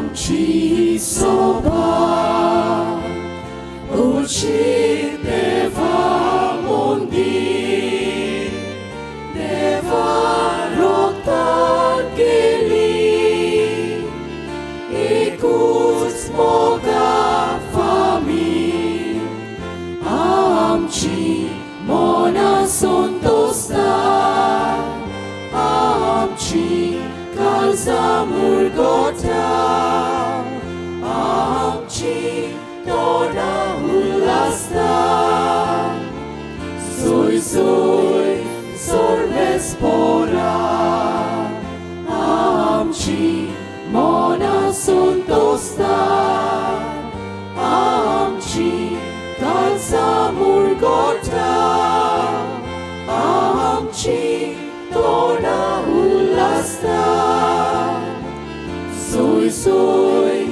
आमची सभा उची देवा मंदिर देवा रोगतात गेली एकूच मोगा फामी आमची मना संतोषता आमची काळजा मुरगोता आमची तोडा उल्हासता सोय सोय सर्वेस पोरा आमची मना संतोषता आमची काळजा मुरगोता आमची तोडा उल्हासता सोय सोय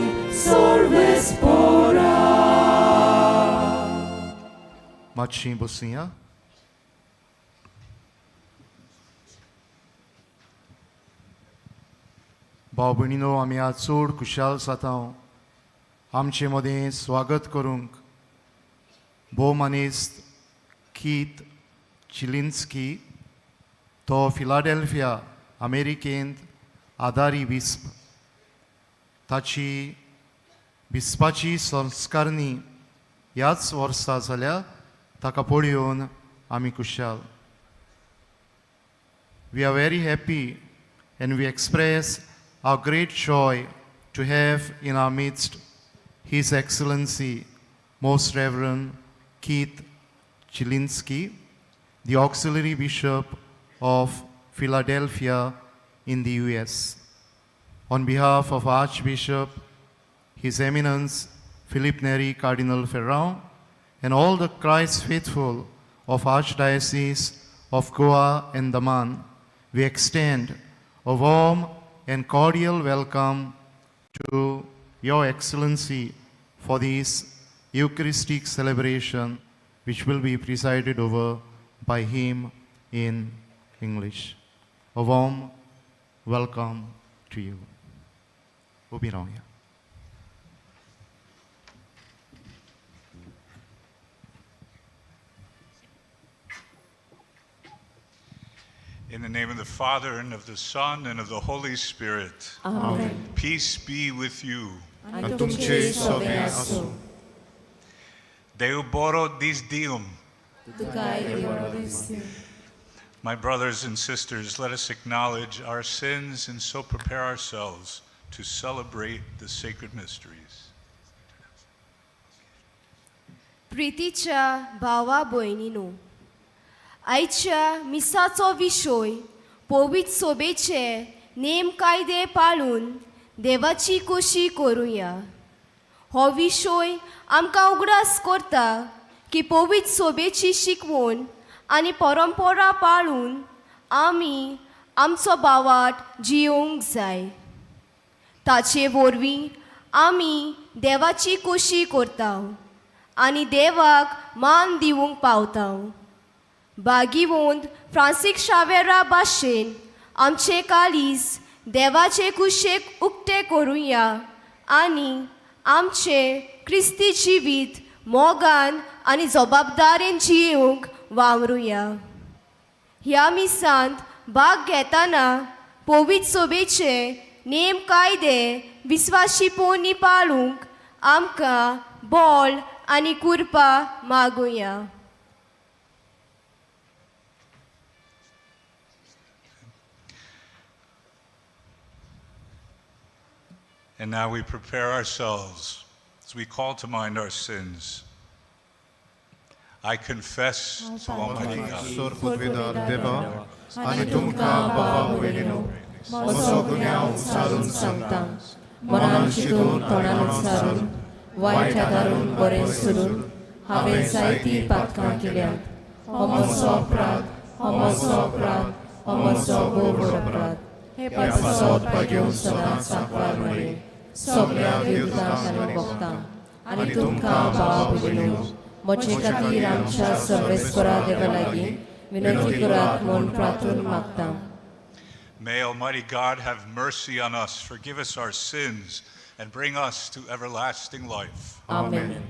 सर्वेस पोरा मातशी बसूया. भाव भयणीनो, आमी आज चड खुशाल जाताव आमचे मदें स्वागत करूंक भोवमानेस्त कीत चिलिन्स्की तो फिलाडेल्फिया अमेरिकेंत आदारी विस्प ताची विस्पाची संस्कारणी ह्याच वर्सा जाल्या ताका पळयोवन आमी Khushal. We are very happy and we express our great joy to have in our midst His Excellency Most Reverend Keith Chilinski, the Auxiliary Bishop of Philadelphia in the US. On behalf of Archbishop His Eminence Philip Neri Cardinal Ferrand and all the Christ faithful of Archdiocese of Goa and Daman, we extend a warm and cordial welcome to Your Excellency for this Eucharistic celebration which will be presided over by him in English. A warm welcome to you. Ubiraya. In the name of the Father, and of the Son, and of the Holy Spirit. Amen. Peace be with you. And tumche sobe asu. Deo boro dis dium. My brothers and sisters, let us acknowledge our sins and so prepare ourselves to celebrate the sacred mysteries. प्रितीच्या भावा भयणीनो, आयच्या मिसाचो विशय पवित्र सोबेचे name कायदे पाळून देवाची खोशी करूया. हो विशय आमकां उगडास करता की पवित्र सोबेची शिकवण आनी परंपरा पाळून आमी आमचो भावाट जियोंक जाय. ताचे वरवीं आमी देवाची खोशी करताव आनी देवाक मान दिवंक पावताव. बागीवंत फ्रांसीस शावेरा भाशेन आमचे काळीज देवाचे कुशेक उक्ते करूया आनी आमचे क्रिस्ती जिवीत मोगान आनी जबाबदारेन जियोंक वावरुया. ह्या मिसांत भाग घेतना पवित्र सोबेचे नेम कायदे विस्वाशीपोनी पाळूंक आमकां बळ आनी कृपा मागुया. And now we prepare ourselves as we call to mind our sins. I confess to Almighty God. Sorpudvidar Deva, ani tumka baba velino, Mosoguniao sarun santam, monan shidun tonan sarun, vaitadarun boren surun, haven saiti patkan kiliat, homosoprat, homosoprat, hepasot pagyun sanan sakwar mare, soglia viutan आणि बघता आणि तुमका बाबा बुजिनो मोचे खातीर आमच्या सर्वेस्परा देवा लागीं विनंती करात म्हूण प्रार्थून मागता. May Almighty God have mercy on us, forgive us our sins, and bring us to everlasting life. Amen.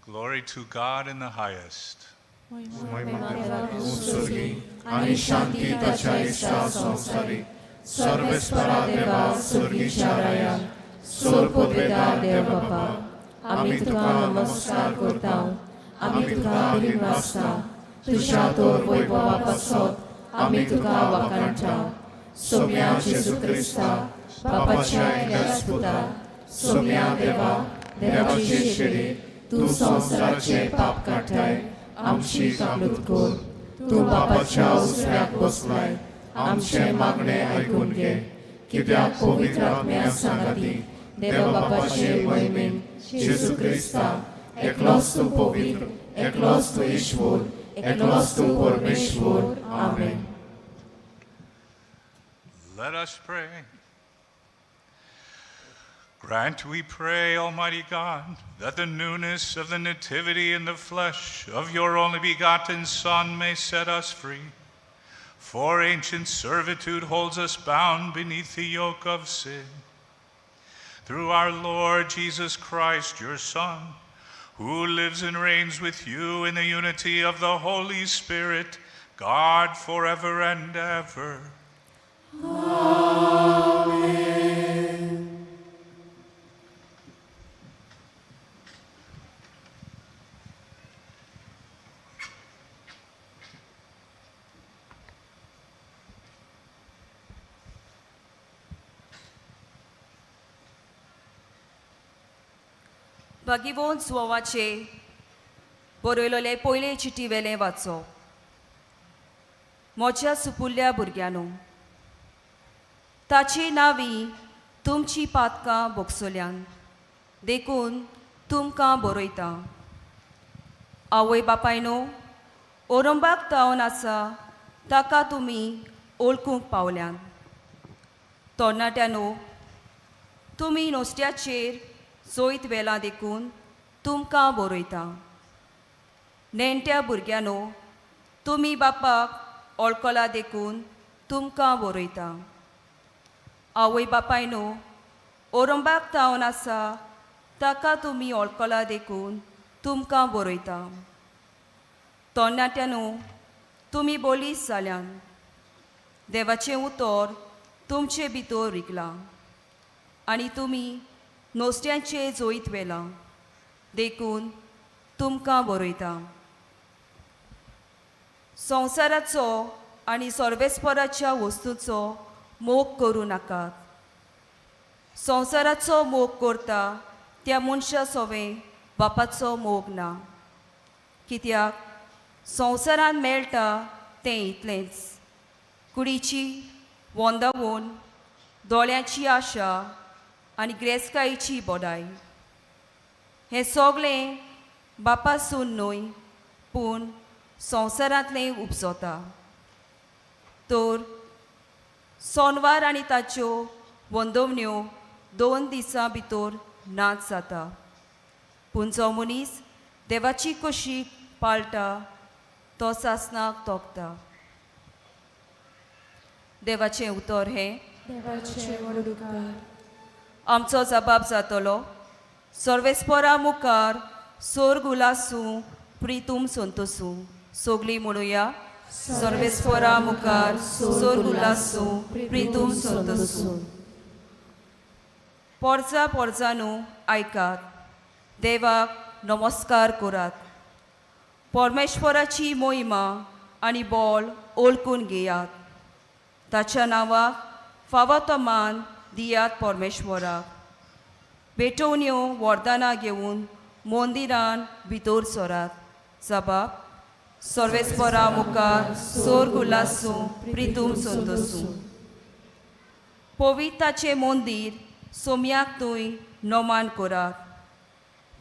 Glory to God in the highest. महिमा देवाला स्वर्गी आणि शांती त्याच्या इच्छा संसारी सर्वेश्वरा देवा स्वर्गीच्या राया सोरपोतवेदार देव बापा आम्ही तुका नमस्कार करता आम्ही तुका आदरी वाजता तुझ्या तोर वैभवा पासत आम्ही तुका वखाणटा सोम्या जेजू क्रिस्ता बापाच्या एकल्याच पुता सोम्या देवा देवाची शेडी तू संसाराचे पाप काढताय आमची कामलूत कर तू बापाच्या उजव्याक बसलाय आमचे मागणे ऐकून घे कित्याक पवित्र आत्म्या सांगाती देव बापाचे महिमेन जेजू क्रिस्ता एकलोच तू पवित्र एकलोच तू ईश्वर एकलोच तू परमेश्वर आमेन. Let us pray. Grant, we pray, Almighty God, that the newness of the nativity in the flesh of your only begotten Son may set us free. For ancient servitude holds us bound beneath the yoke of sin. Through our Lord Jesus Christ, your Son, who lives and reigns with you in the unity of the Holy Spirit, God forever and ever. भगिवोन सुवाचे बरयलोले पयले चिटी वेले वाचो म्हज्या सुपुल्ल्या भुरग्यानो ताची नांवी तुमची पातकां बोगसोल्यान देखून तुमकां बरयता आवय बापायनो ओरंबाक तावन आसा ताका तुमी ओळखूंक पावल्यान तरणाट्यानो तुमी नुस्त्याचेर जोयत वेला देखून तुमकां बरयता नेणट्या भुरग्यानो तुमी बापाक ओळखला देखून तुमकां बरयता आवय बापायनो ओरंबाक तावन आसा ताका तुमी ओळखला देखून तुमकां बरयता तरणाट्यानो तुमी बोलीस जाल्यान देवाचें उतर तुमचे भितर रिगलां आनी तुमी नुस्त्यांचे जोईत वेला देखून तुमकां बरयता संवसाराचो आनी सर्वेस्पराच्या वस्तूचो मोग करूं नाकात संवसाराचो मोग करता त्या मनशा सोवें बापाचो मोग ना कित्याक संवसारान मेळटा तें इतलेंच कुडीची वंदावण दोळ्यांची आशा आनी ग्रेसकायेची बोडाय हें सगळें बापासून न्हय पूण संवसारांतलें उपजता तर सोनवार आनी ताच्यो वंदवण्यो 2 दिसां भितर नाच जाता पूण जो मनीस देवाची कुशीक पाळटा तो सासनाक तोखता देवाचें उतर हें आमचो जबाब जातलो सर्वेस्परा मुखार सोर्ग उलासूं प्रितूम संतोसू सोगली म्हणुया सर्वेस्परा मुखार सोर उल्लासू प्रितूम संतोसू. पोरजा पोरजानू आयकात, देवाक नमस्कार करात. परमेश्वराची मोहिमा आनी बोल ओळखून घेयात. ताच्या नांवाक फावो तो मान दियात परमेश्वराक. पेटोवण्यो वरदानां घेवन मंदिरान भितर सरात. जबाब सर्वेस्परा मुखार सोर उल्लासू प्रितूम संतोसू. पवित्राचें मंदीर सोम्याक थंय नोमान करात.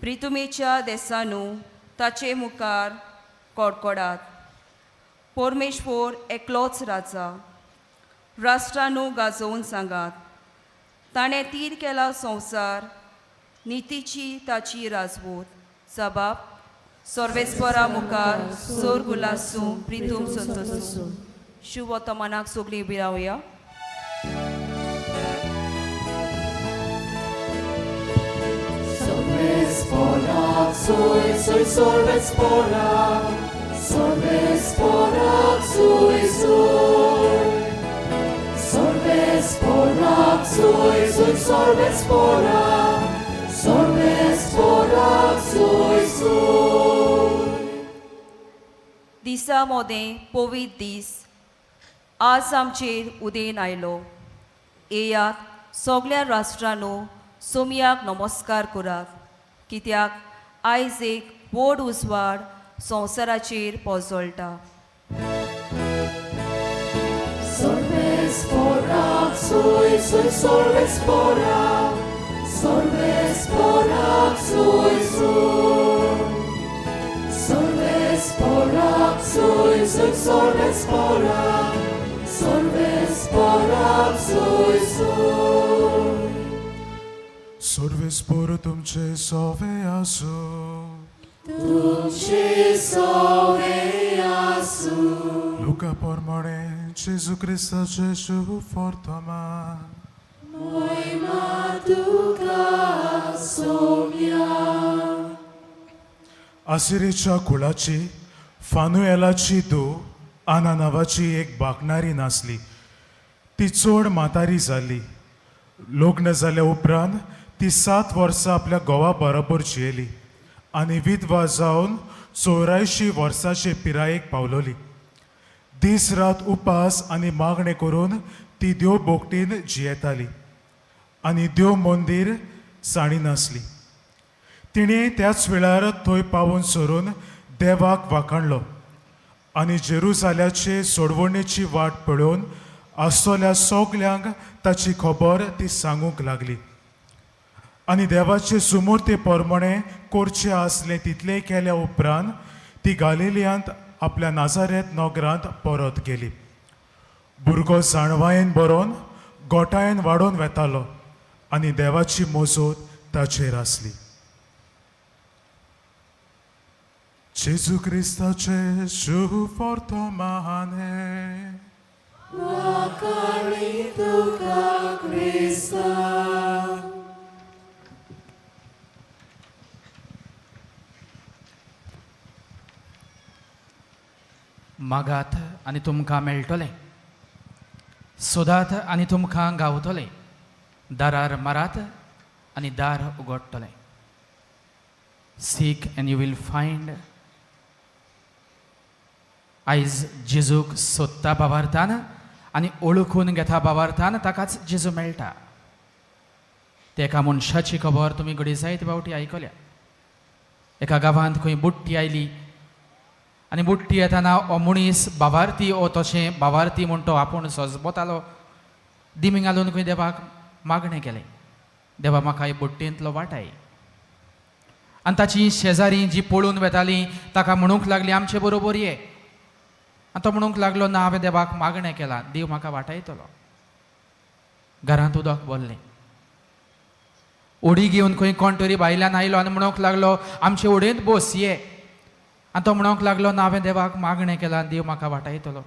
प्रितुमेच्या देसानू ताचे मुखार कडकडात. परमेश्वर एकलोच राजा. राष्ट्रानू गाजोवन सांगात. ताणें तीर केला संवसार, नितीची ताची राजवूत. जबाब सर्वेस्परा मुखार सोर उल्लासू प्रितूम संतोसू. शुभ वर्तमानाक सगळीं उबी रावया. Sorvesporak, soy sorvesporak, sorvesporak, soy. Sorvesporak, soy sorvesporak, sorvesporak, soy. दिसा मोदें पवित्र दीस आज आमचेर उदेन आयलो. येयात सगळ्या राष्ट्रांनो सोम्याक नमस्कार करात, कित्याक आयज एक व्हड उजवाड संवसाराचेर पोजळटा. Sorvesporak, soy sorvesporak, sorvesporak, soy. Sorvesporak, soy sorvesporak, sorvesporak, soy. Sorvesporo तुमचे सोवे आसू. Tuce sove asu, लुका पोरमोणे जेजू क्रिस्ताचे शुभ वर्तमान. moima tuka somia. आसिरेच्या कुळाची फानुएलाची धूव आना नावाची एक बागणारी नासली. ती चोड म्हातारी जाली. लग्न जाल्या उपरांत ती 7 वर्सां आपल्या घोवा बरोबर जियेली आनी विधवा जावन 84 वर्सांचे पिरायेक पावलोली. दीस रात उपास आनी मागणें करून ती देव बोगटीन जियेताली आनी देव मंदीर साणी नासली. तिणें त्याच वेळार थंय पावून सरून देवाक वाखाणलो आनी जेरुसाल्याचे सोडवणेची वाट पळोवन आसतल्या सगल्यांक ताची खबर ती सांगूंक लागली. आनी देवाचे सुमूर्ते पोरमोणें करचें आसलें तितलें केल्या उपरांत ती गालिलियांत आपल्या नाजारेत नगरांत परत गेली. भुरगो जाणवायेन बरोवन गोठायेन वाडोवन वेतालो आनी देवाची मोजत ताचेर आसली. जेजू क्रिस्ताचे शुभ वर्तमान. Wakari tuka Krista. मागात आनी तुमकां मेळटलें, सोदात आनी तुमकां गावतलें, दारार मारात आनी दार उगडटलें. Seek and you will find. आयज जेजूक सोदता बाबार्थान आनी ओळखून घेता बाबार्थान ताकाच जेजू मेळटा. तेका मनशाची खबर तुमी घडी जायत फावटी आयकल्या. एका गांवांत खंय बुट्टी आयली आनी बुट्टी येताना हो मनीस बाबार्थी ओ तशें बाबार्थी म्हूण तो आपूण सजबतालो दिमी घालून खंय देवाक मागणें केलें, देवा म्हाका हे बुट्टेंतलो वाटाय. आनी ताची शेजारी जी पळून वेतालीं ताका म्हणूंक लागली आमचे बरोबर ये. आनी तो म्हणूंक लागलो ना हांवें देवाक मागणें केलां, देव म्हाका वाटायतलो. घरांत उदक भरलें. ओडी घेवन खंय कोण तरी भायल्यान आयलो आनी म्हणूंक लागलो आमचे ओडयेंत बस ये. आनी तो म्हणूंक लागलो ना हांवें देवाक मागणें केलां, देव म्हाका वाटायतलो.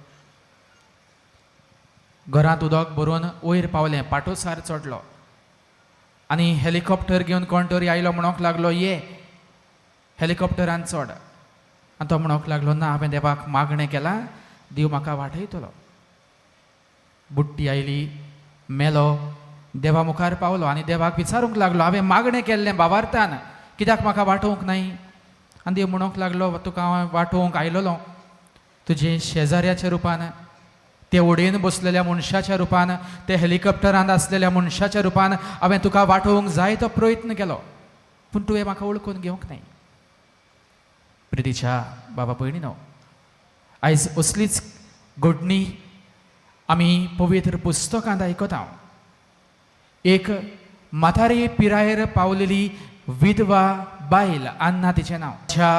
घरांत उदक भरून वयर पावलें, पाटोसार चडलो आनी हेलिकॉप्टर घेवन कोण तरी आयलो म्हणूंक लागलो ये हेलिकॉप्टरान चड. आनी तो म्हणूंक लागलो ना हांवें देवाक मागणें केलां देव म्हाका वाटयतलो. बुड्डी आयली, मेलो, देवा मुखार पावलो आनी देवाक विचारूंक लागलो हांवें मागणें केल्लें भावार्थान कित्याक म्हाका वाटोवंक नाही. आनी देव म्हणूंक लागलो तुका हांव वाटोवंक आयलोलो तुजे शेजाऱ्याच्या रुपान, ते उडेन बसलेल्या मनशाच्या रुपान, ते हेलिकॉप्टरांत आसलेल्या मनशाच्या रुपान हांवें तुका वाटोवंक जाय तो प्रयत्न केलो, पूण तुवें म्हाका वळखून घेवंक नाही. प्रितीच्या बाबा भयणीनो, आयज असलीच घडणी आमी पवित्र पुस्तकांत आयकता. एक म्हातारी पिरायेर पावलेली विधवा बायल, अन्ना तिचें नांव, तिच्या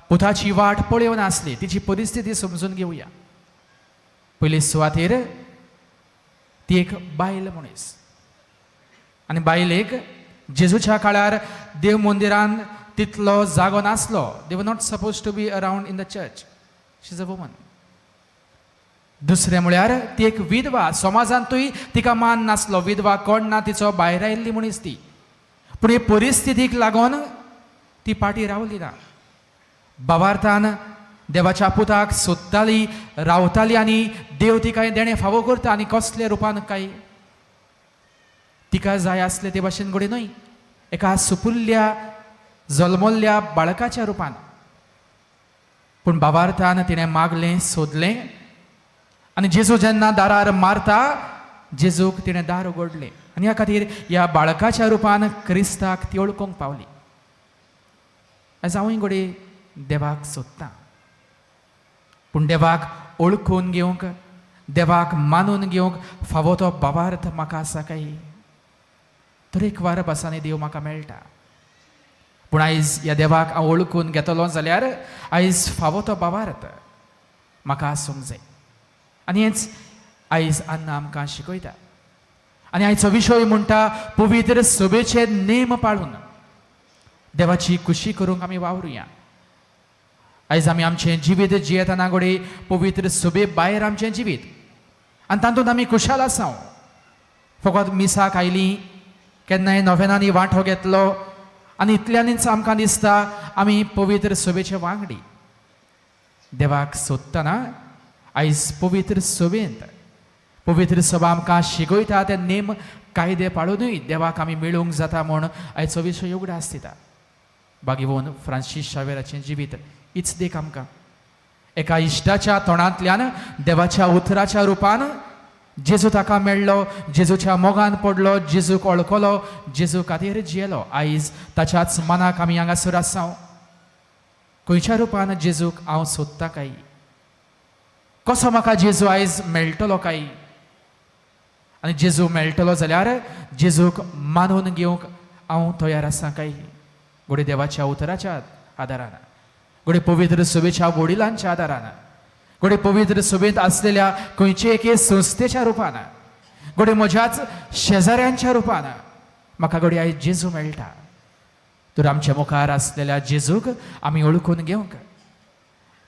पुताची वाट पळोवन आसली. तिची परिस्थिती समजून घेवया. पयली सुवातेर ती एक बायल मनीस आनी बायलेक जेजूच्या काळार देव मंदिरान तितलो जागो नासलो. They were not suppose to be around in the church. She is a woman. दुसरें म्हळ्यार ती एक विधवा. समाजांतूय तिका मान नासलो. विधवा कोण ना तिचो भायर आयिल्ली मनीस ती. पूण हे परिस्थितीक लागून ती पाटी रावली ना. भावार्थान देवाच्या पुताक सोदताली, रावताली आनी देव तिका देणे फावो करता. आनी कसले रुपान काय तिका जाय आसले ते भाशेन घडये न्हय, एका सुपुल्ल्या जल्मल्ल्या बाळकाच्या रुपान. पूण भावार्थान तिणें मागलें, सोदलें आनी जेजू जेन्ना दारार मारता जेजूक तिणें दार उगडलें. आनी ह्या खातीर ह्या बाळकाच्या रुपान क्रिस्ताक ती वळखूंक पावली. आयज हांवूय घडये देवाक सोदतां, पूण देवाक ओळखून घेवंक, देवाक मानून घेवंक फावो तो भावार्थ म्हाका आसा काय? तरेकवार भासांनी देव म्हाका मेळटा. पूण आयज ह्या देवाक हांव ओळखून घेतलो जाल्यार आयज फावो तो भावार्थ म्हाका आसूंक जाय. आनी हेंच आयज अन्ना आमकां शिकयता. आनी आयचो विशय म्हणटा पवित्र सभेचे नेम पाळून देवाची खुशी करूंक आमी वावरुया. आयज आमी आमचें जिवीत जियेतना घडये पवित्र सभे भायर आमचें जिवीत आनी तातूंत आमी खुशाल आसा. फकत मिसाक आयलीं, केन्नाय नोवेनांनी वांटो घेतलो आनी इतल्यानीच आमकां दिसता आमी पवित्र सभेचे वांगडी. देवाक सोदतना आयज पवित्र सभेंत पवित्र सभा आमकां शिकयता ते नेम कायदे पाळूनय देवाक आमी मेळूंक जाता म्हूण आयचो विशय उगडास दिता. बागीवन फ्रांसीस शावेराचें जिवीत हीच देख आमकां. एका इश्टाच्या तोंडांतल्यान देवाच्या उतराच्या रुपान जेजू ताका मेळ्ळो, जेजूच्या मोगान पडलो, जेजूक वळखलो, जेजू खातीर जियेलो. आयज ताच्याच मनाक आमी हांगासर आसा. खंयच्या रुपान जेजूक हांव सोदतां काय? कसो म्हाका जेजू आयज मेळटलो काय? आनी जेजू मेळटलो जाल्यार जेजूक मानून घेवंक हांव तयार आसा काय? घडये देवाच्या उतराच्या आदारान, घडये पवित्र सभेच्या वडिलांच्या आदारान, घडये पवित्र सभेंत आसलेल्या खंयचे एके संस्थेच्या रुपान, घडये म्हज्याच शेजाऱ्यांच्या रुपान म्हाका घडये आयज जेजू मेळटा. तर आमच्या मुखार आसलेल्या जेजूक आमी ओळखून घेवंक,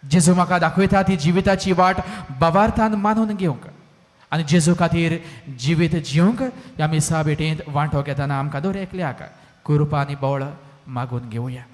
जेजू म्हाका दाखयता ती जिविताची वाट भावार्थान मानून घेवंक आनी जेजू खातीर जिवीत जिवंक ह्या मिसा भेटेंत वांटो घेतना आमकां दर एकल्याक कृपा आनी बळ मागून घेवया.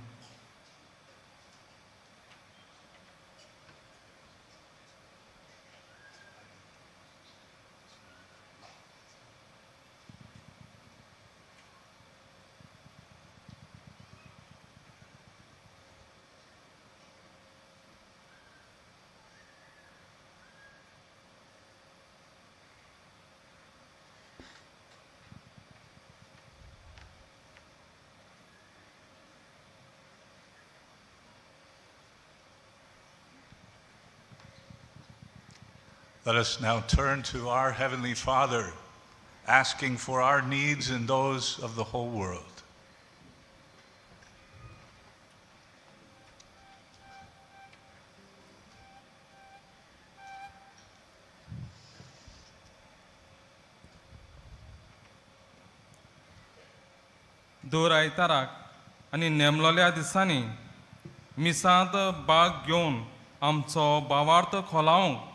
Let us now turn to our Heavenly Father, asking for our needs and those of the whole world. दर आयताराक आनी नेमलोल्या दिसांनी मिसांत भाग घेवन आमचो भावार्थ खोलावंक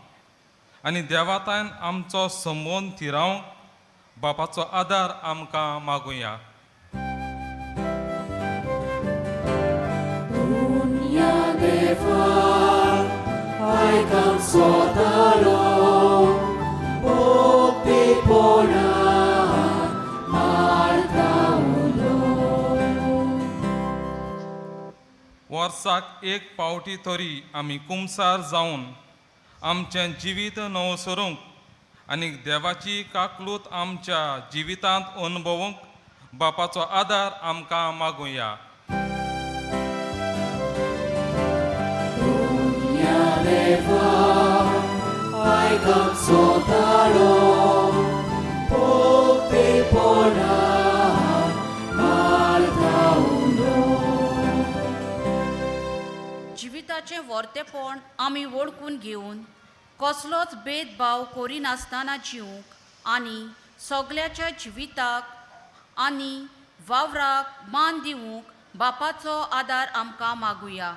आनी देवातान आमचो संबंद थिरावंक बापाचो आदार आमकां मागुया. दुनिया देवा वर्साक एक पावटी तरी आमी कुमसार जावन आमचें जिवीत नवसरूंक आनी देवाची काकलूत आमच्या जिवितांत अनुभवूंक बापाचो आदार आमकां मागुया. Aigam sotaro, pokte pona, marta uno. जिविताचें वर्तेपण आमी वळखून घेवन कसलोच भेदभाव करिनासतना जिवंक आनी सगल्याच्या जिविताक आनी वावराक मान दिवंक बापाचो आदार आमकां मागुया.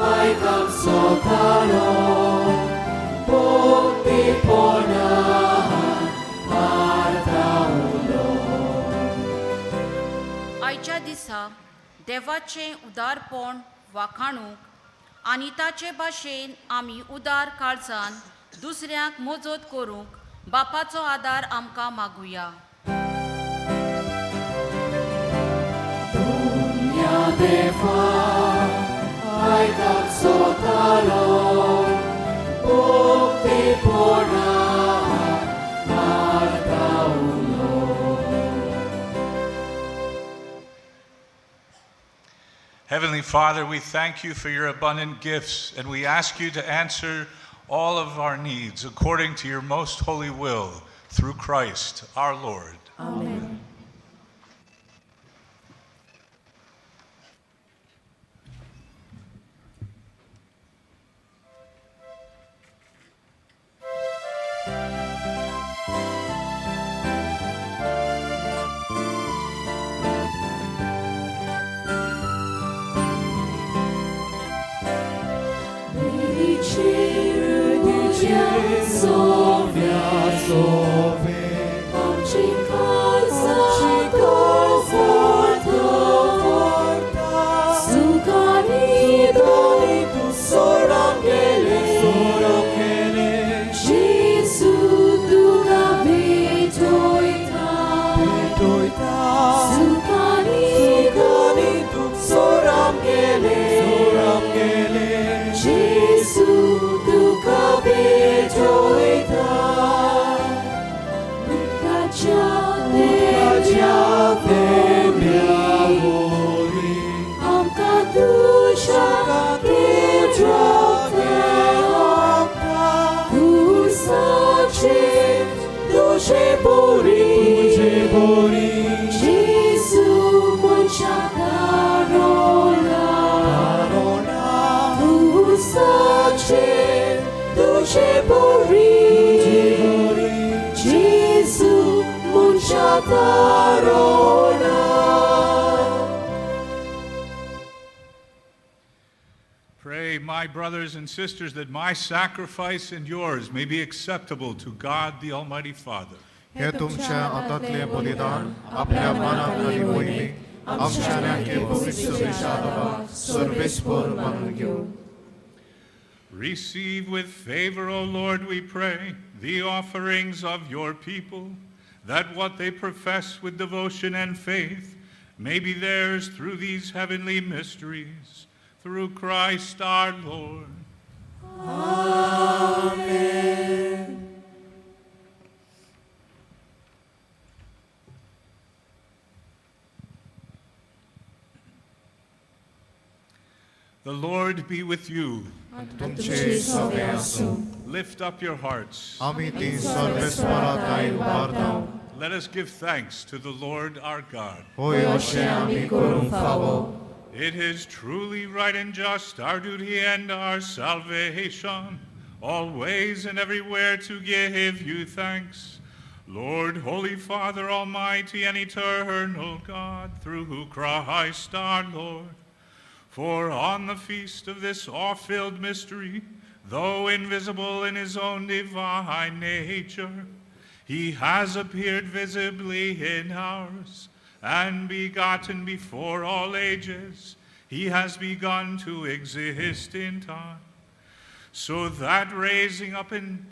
Aigam sotaro, pokte pona, marta uno. आयच्या दिसा देवाचें उदारपण वाखाणूंक आनी ताचे भाशेन आमी उदार काळजान दुसऱ्यांक मजत करूंक बापाचो आदार आमकां मागुया. Aigam sotaro, pokte pona, marta uno. Heavenly Father, we thank you for your abundant gifts, and we ask you to answer all of our needs according to your most holy will through Christ our Lord. Amen. Pray, my brothers and sisters, that my sacrifice and yours may be acceptable to God the Almighty Father. हे तुमच्या हातातले बलिदान आपल्या मनाखाली होईले आमच्या पवित्र विचारावा सर्वेस्वर मानून घेऊ. Receive with favor, O Lord, we pray, the offerings of your people, that what they profess with devotion and faith may be theirs through these heavenly mysteries, through Christ our Lord. Amen. The Lord be with you. तुमचे सवे असो. Lift up your hearts. आम्ही ती सर्वेस्वराताई उभारताव. Let us give thanks to the Lord our God. होय अशें आमी करूंक फावो. It is truly right and just, our duty and our salvation, always and everywhere to give you thanks, Lord, Holy Father, Almighty and eternal God, through Christ our Lord. For on the feast of this awe-filled mystery, though invisible in his own divine nature, he has appeared visibly in ours, and begotten before all ages, he has begun to exist in time, so that raising up in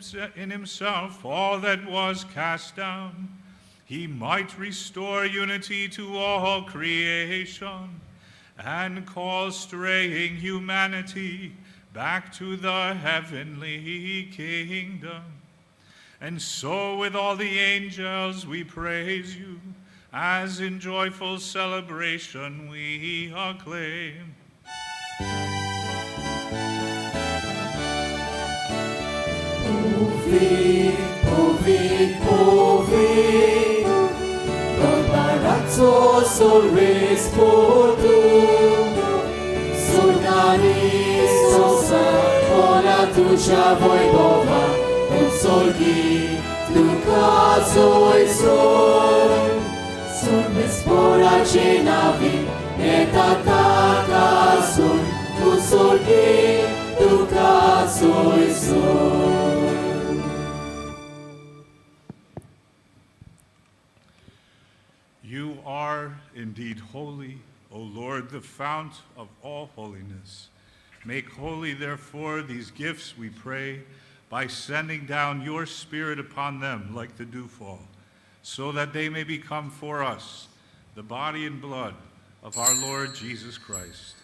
himself all that was cast down, he might restore unity to all creation and call straying humanity back to the heavenly kingdom. And so with all the angels we praise you, as in joyful celebration we acclaim. Ovid, Ovid, Ovid, non barazzo sol res potu, sol nari, sol san, pona tucia wojnowa, solgi, tu kazoj sol, sol bez pora cię nawi, eta taka sol, tu solgi, tu kazoj sol. You are indeed holy, O Lord, the fount of all holiness. Make holy, therefore, these gifts, we pray, by sending down your Spirit upon them like the dewfall, so that they may become for us the body and blood of our Lord Jesus Christ.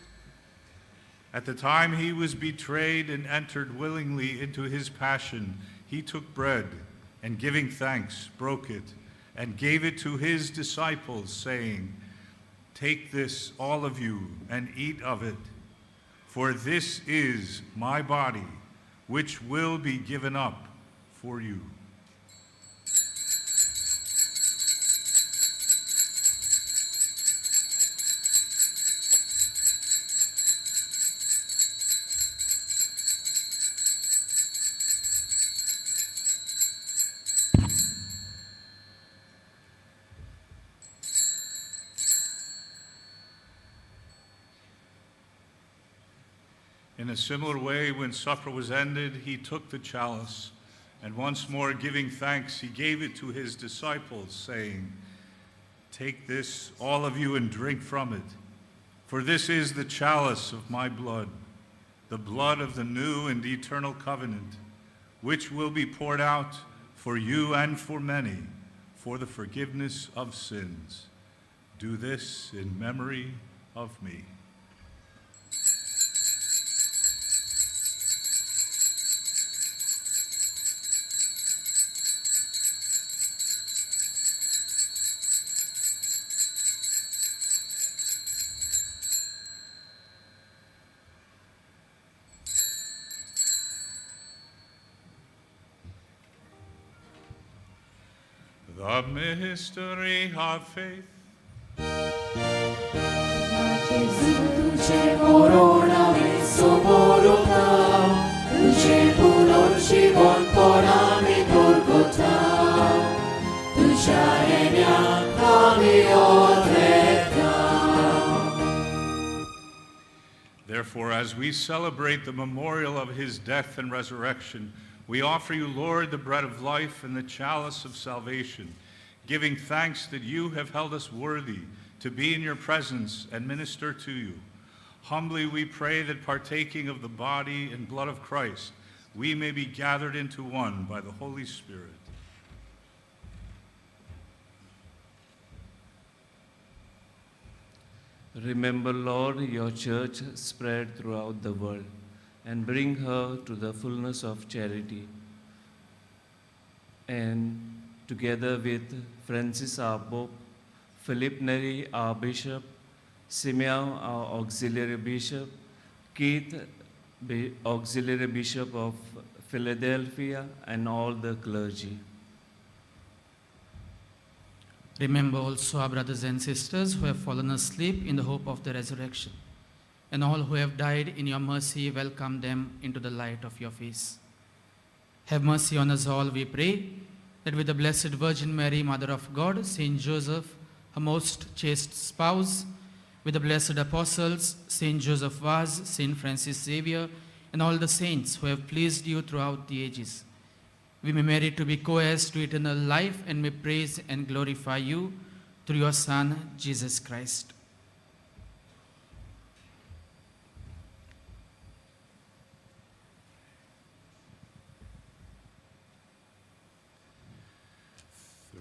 At the time he was betrayed and entered willingly into his passion, he took bread, and giving thanks, broke it, and gave it to his disciples, saying, "Take this, all of you, and eat of it, for this is my body, which will be given up for you." In a similar way, when supper was ended, he took the chalice, and once more giving thanks, he gave it to his disciples, saying, "Take this, all of you, and drink from it, for this is the chalice of my blood, the blood of the new and eternal covenant, which will be poured out for you and for many for the forgiveness of sins. Do this in memory of me." The mystery of faith. Gesù duce corona e soborota, duce punoci von porami Golgota, duce enia kami odreka. Therefore, as we celebrate the memorial of his death and resurrection, we offer you, Lord, the bread of life and the chalice of salvation, giving thanks that you have held us worthy to be in your presence and minister to you. Humbly we pray that partaking of the body and blood of Christ, we may be gathered into one by the Holy Spirit. Remember, Lord, your church spread throughout the world, and bring her to the fullness of charity. And together with Francis our Pope, Philip Neri our Bishop, Simeon our Auxiliary Bishop, Keith, Auxiliary Bishop of Philadelphia, and all the clergy. Remember also our brothers and sisters who have fallen asleep in the hope of the resurrection, and all who have died in your mercy, welcome them into the light of your face. Have mercy on us all, we pray, that with the Blessed Virgin Mary, Mother of God, Saint Joseph, her most chaste spouse, with the blessed apostles, Saint Joseph Vaz, Saint Francis Xavier, and all the saints who have pleased you throughout the ages, we may merit to be co-heirs to eternal life and may praise and glorify you through your Son, Jesus Christ.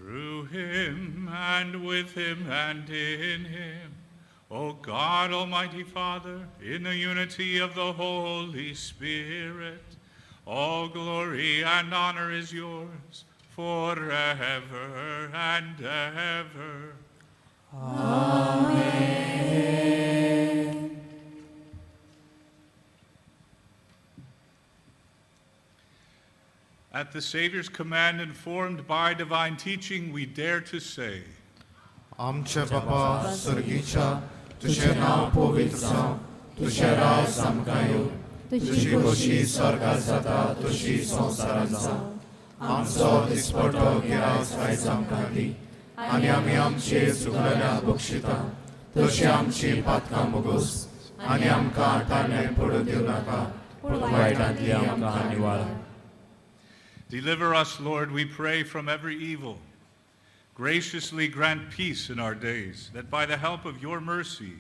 through him, and with him, and in him. O God, Almighty Father, in the unity of the Holy Spirit, all glory and honor is yours forever and ever. At the Savior's command, informed by divine teaching, we dare to say, आमचे बापा स्वर्गीच्या तुझे नाव पवित्र जावं, तुझे राज आमकां येवं, तुजी खोशी स्वर्गांत जाता तशी संवसारांत जावं. आमचो दिसपटो गिरास आयज आमकां दी, आनी आमी आमचे चुकलेल्या बक्षिता, तशी आमची पातकां मोगोस, आनी आमकां तारणे पडूं दिवं नाका, पूण वायटांतली आमकां निवाळ. Deliver us, Lord, we pray, from every evil. Graciously grant peace in our days, that by the help of your mercy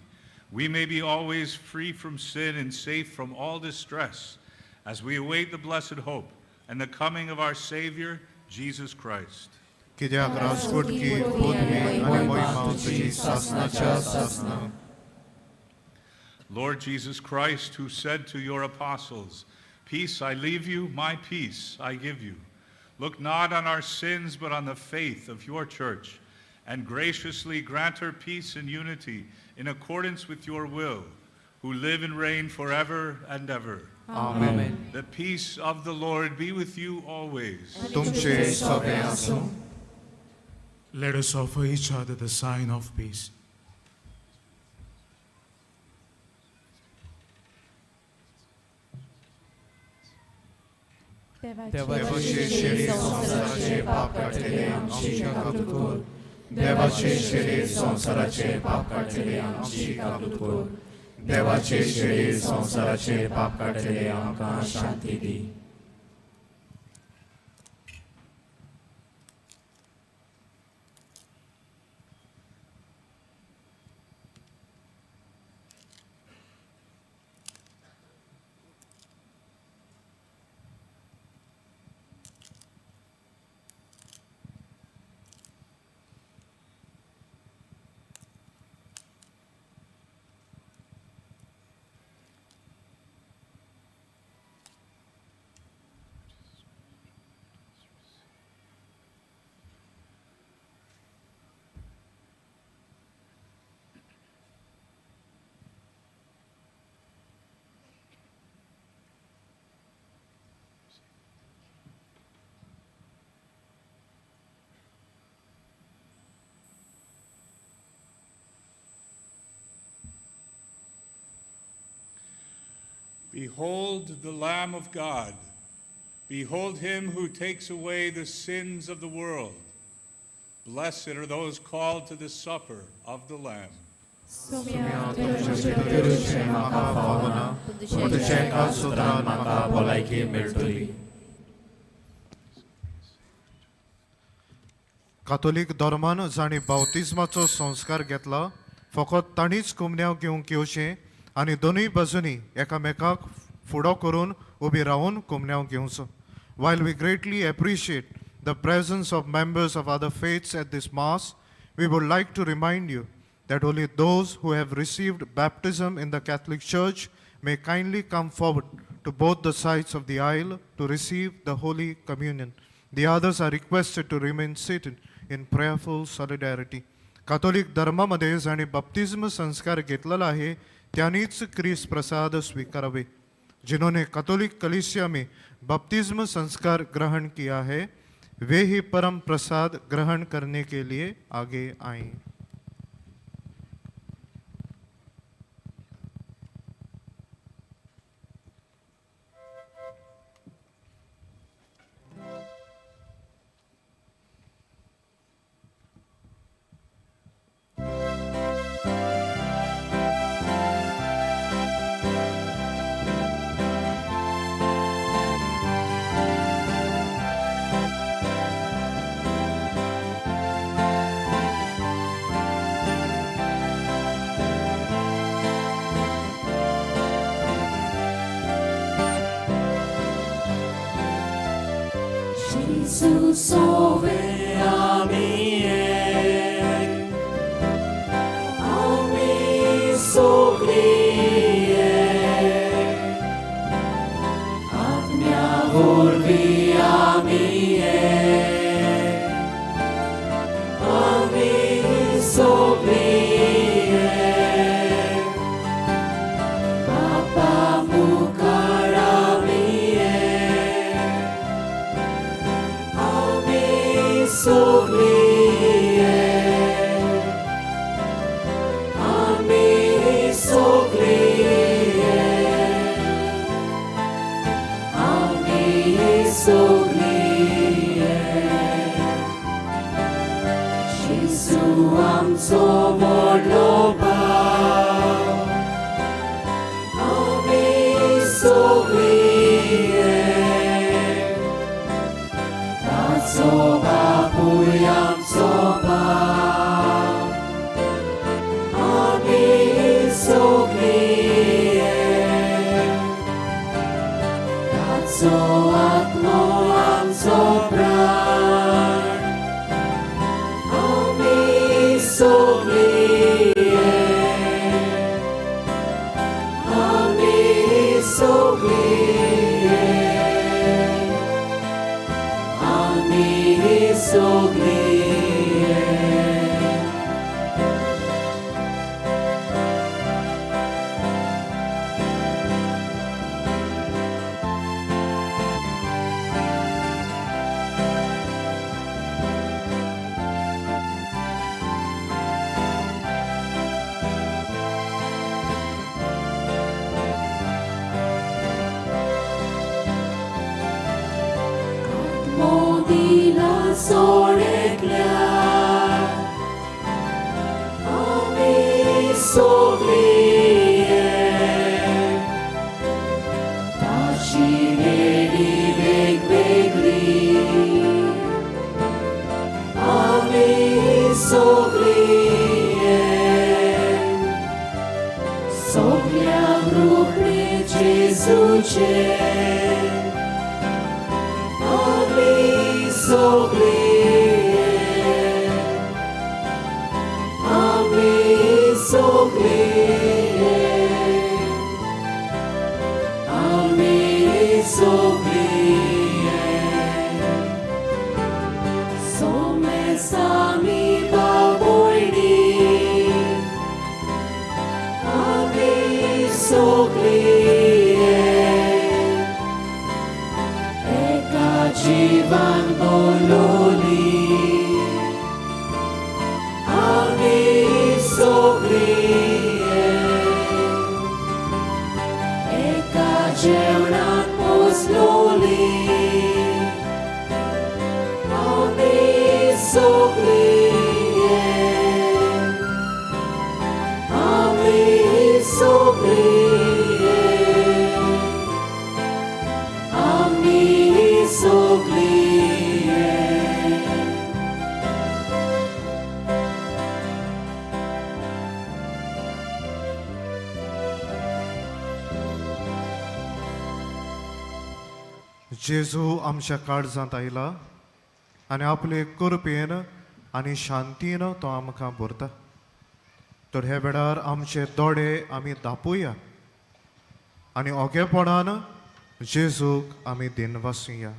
we may be always free from sin and safe from all distress, as we await the blessed hope and the coming of our Savior, Jesus Christ. कित्याक राजकोटकी पदवी आनी महिमा तुजी सासनाच्या सासना. Lord Jesus Christ, who said to your apostles, "Peace I leave you, my peace I give you," look not on our sins, but on the faith of your church, and graciously grant her peace and unity in accordance with your will, who live and reign forever and ever. Amen. The peace of the Lord be with you always. तुमचे सगळे आसूं. Let us offer each other the sign of peace. देवाचे शरीर संसाराचे पाप काढलेले आमची काकूत कर. देवाचे शरीर संसाराचे पाप काढलेले आमची काकूत कर. देवाचे शरीर संसाराचे पाप काढलेले आमकां शांती दी. Behold the Lamb of God. Behold him who takes away the sins of the world. Blessed are those called to the supper of the Lamb. तुझे म्हाका फावना, पूण तुजे एका सुत्रान म्हाका भलायकी मेळटली. कातोलीक धर्मान जाणी बावतिजमाचो संस्कार घेतला, फकत ताणीच कुमन्याव घेवंक येवचें आनी दोनूय बाजूनी एकामेकाक फुडो करून उबी रावन कुमन्याव घेवचो. While we greatly appreciate the presence of members of other faiths at this Mass, we would like to remind you that only those who have received baptism in the Catholic Church may kindly come forward to both the sides of the aisle to receive the Holy Communion. The others are requested to remain seated in prayerful solidarity. Catholic धर्मामध्ये जाणी बपतिस्म संस्कार घेतलेला आहे त्यांनीच Chris प्रसाद स्वीकारावे. जिन्होंने Catholic कलीसिया में बपतिस्म संस्कार ग्रहण किया है वे ही परम प्रसाद ग्रहण करने के लिए आगे आएं. Gesù sove a me. तूं आमचो व्हडलो भाव आमी सगळीं एक ताचो बापूय आमचो भाव आमी सगळीं एक ताचो आत्मो आमचो प्राण आमी सगळीं एक आमी सगळीं एक आमी सगळीं एक मोदीला सोडekल्या आमी सगळीं एक ताची वेळी वेगवेगळी आमी सगळीं एक सगळ्यांक रोखडी जेजूचे आमी सगळीं एक आमी सगळीं एक आमी सगळीं एक सोमेस आमी भाव भयणी आमी सगळीं एक एका जीवन बोलोली आमी सगळीं एक एका जेवणात पोसलोली आमी सगळीं एक आमी सगळीं एक आमी सगळीं एक जेजू आमच्या काळजांत आयला आनी आपले कृपेन आनी शांतीन तो आमकां भरता तर हे वेळार आमचे दोळे आमी धांपुया आनी ओगेपणान जेजूक आमी दिनवासुया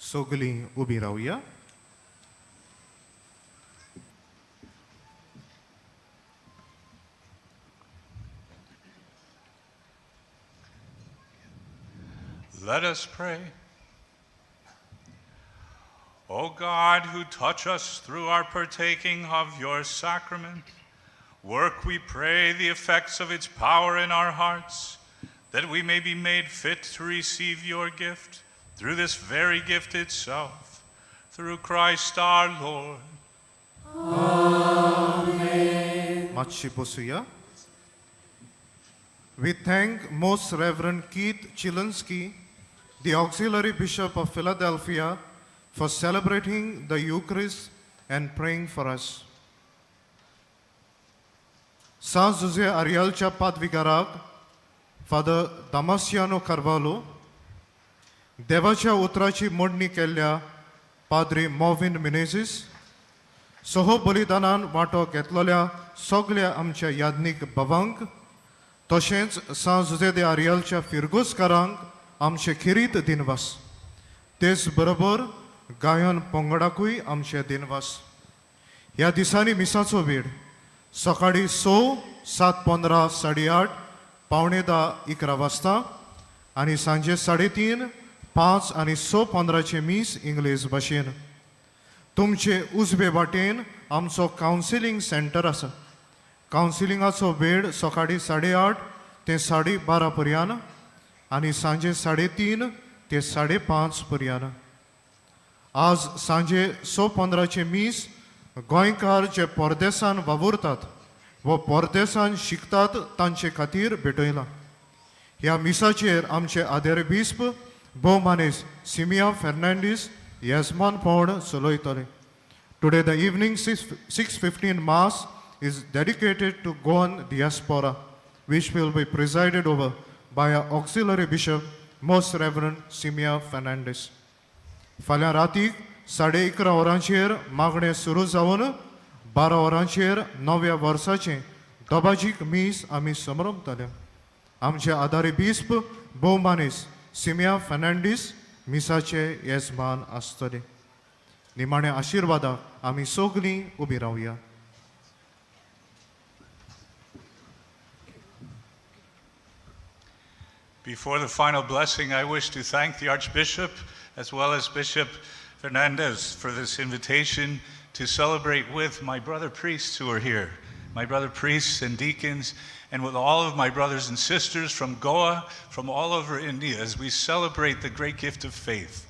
सगळीं उबी रावया Let us pray. O God, who touch us through our partaking of your sacrament, work, we pray, the effects of its power in our hearts, that we may be made fit to receive your gift through this very gift itself, through Christ our Lord. मातशी बसूया We thank Most Reverend Keith Chilinsky, the Auxiliary Bishop of Philadelphia, for celebrating the Eucharist and praying for us. San Jose Arielच्या पादविकाराक father Damasiano Carvalho, देवाच्या उतराची मोडणी केल्ल्या पाद्री Mauvin Menezes, Soho बलिदानान वांटो घेतलेल्या सगळ्या आमच्या याज्ञीक भावांक तशेंच सांज जुजे आरियलच्या फिरगोसकारांक आमचे खिरीत दिनवास तेच बरोबर गायन पंगडाकूय आमचे दिनवास ह्या दिसांनी मिसाचो वेळ सकाळी 7:15 8:30 11:15 वाजता आनी सांजे 3:30 5 आनी 6:15 मीस इंग्लीश भाशेन तुमचे उजवे वाटेन आमचो कावन्सिलींग सेंटर आसा कावन्सिलिंगाचो वेळ सकाळी 8:30 ते 12:30 पर्यंत आनी सांजे 3:30 ते 5:30 पर्यंत आज सांजे 6:15 मीस गोंयकार जे परदेसान वावुरतात व परदेसान शिकतात तांचे खातीर भेटयला ह्या मिसाचेर आमचे आदेरबिस्प भोवमानेस सिमिया फेर्नांडीस येजमानपण चलयतले today the evening 6:15 mass is dedicated to Goan diaspora, which will be presided over by our auxiliary bishop, Most Reverend Simia Fernandez. फाल्यां रातीक 11:30 वरांचेर मागणें सुरू जावन 12 वरांचेर नव्या वर्साचें दोबाजीक मीस आमी समरंभतले आमचे आदारी बिस्प भोवमानेस सिमिया फेर्नांडीस मिसाचे येजमान आसतले निमाणे आशिर्वादाक आमी सगळीं उबी रावया Before the final blessing, I wish to thank the Archbishop as well as Bishop Fernandez for this invitation to celebrate with my brother priests who are here, my brother priests and deacons, and with all of my brothers and sisters from Goa, from all over India, as we celebrate the great gift of faith.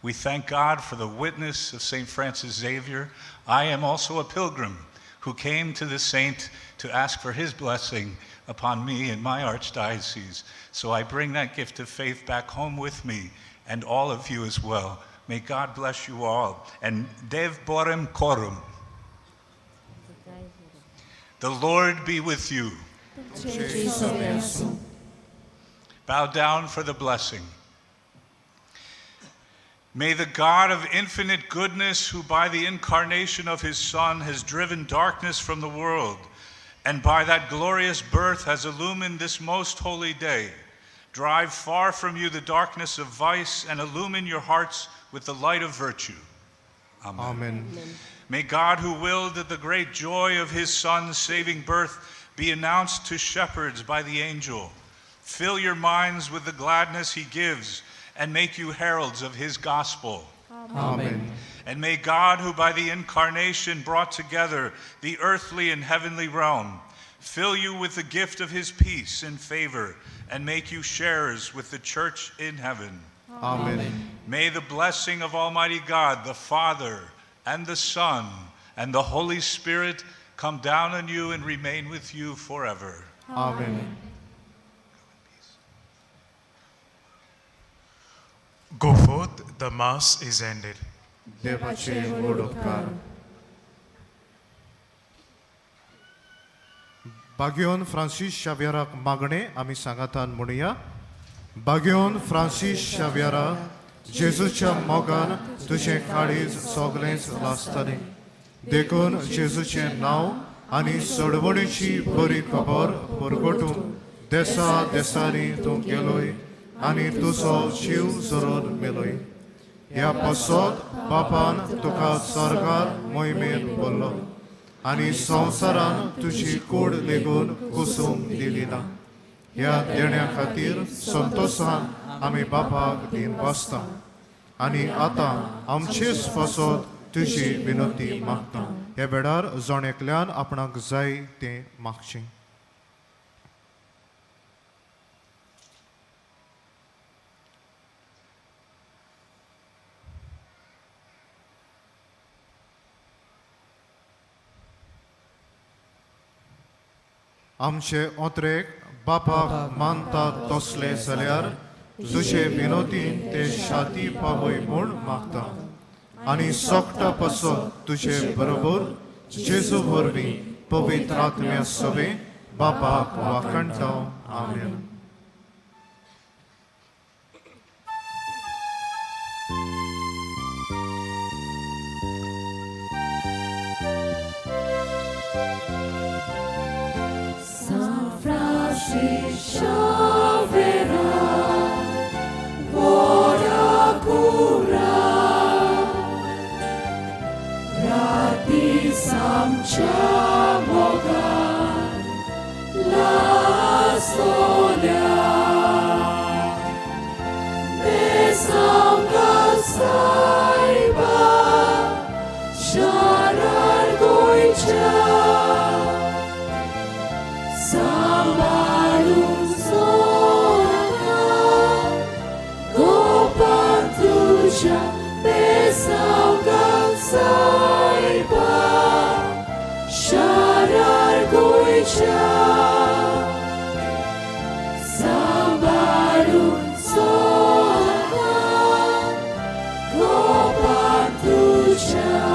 We thank God for the witness of St. Francis Xavier. I am also a pilgrim who came to the saint to ask for his blessing upon me in my archdiocese. So I bring that gift of faith back home with me and all of you as well. May God bless you all. And Dev Borim Korum. The Lord be with you. Bow down for the blessing. May the God of infinite goodness, who by the incarnation of his Son has driven darkness from the world, and by that glorious birth has illumined this most holy day, drive far from you the darkness of vice and illumine your hearts with the light of virtue. Amen. Amen. May God, who willed that the great joy of his Son's saving birth be announced to shepherds by the angel, fill your minds with the gladness he gives and make you heralds of his gospel. Amen. And may God, who by the incarnation brought together the earthly and heavenly realm, fill you with the gift of his peace and favor, and make you sharers with the church in heaven. Amen. May the blessing of Almighty God, the Father, and the Son, and the Holy Spirit come down on you and remain with you forever. Amen. Go forth, the Mass is ended. देवाचे गोड उपकार बागेवन Francis शावियराक मागणे आमी सांगातान म्हणुया बागेवन Francis शावियरा जेजूच्या मोगान तुझे काळीज सगळेंच लासतलें देखून जेजूचें नांव आनी सडवणीची बरी खबर परगटून देसा देसांनी तूं गेलोय आनी तुजो जीव जरून मेलोय ह्या पासत बापान तुका स्वर्गार मोहिमेन बोल्लो आनी संवसारान तुजी कूड लेगून कुसूम दिली ना ह्या देण्या खातीर संतोशान आमी बापाक दिन वाचता आनी आतां आमचेच पासत तुजी विनंती मागता ह्या वेळार जोण आपणाक जाय तें मागचें आमचे ओत्रेक बापाक मानतात तसले जाल्यार तुजे विनोदीन ते शाती पावय म्हूण मागता आनी सोगटा पासत तुजे बरोबर जेजू वरवीं पवित्र आत्म्या सवे बापाक वाखणटा आमेन San Francisco vera, voda cura, radi samcia Boga, la solia, besanga saiba, sharar goicha. Sambalun soha, gopan tuja, besaugan saiba, sharar goicha. Sambalun soha, gopan tuja.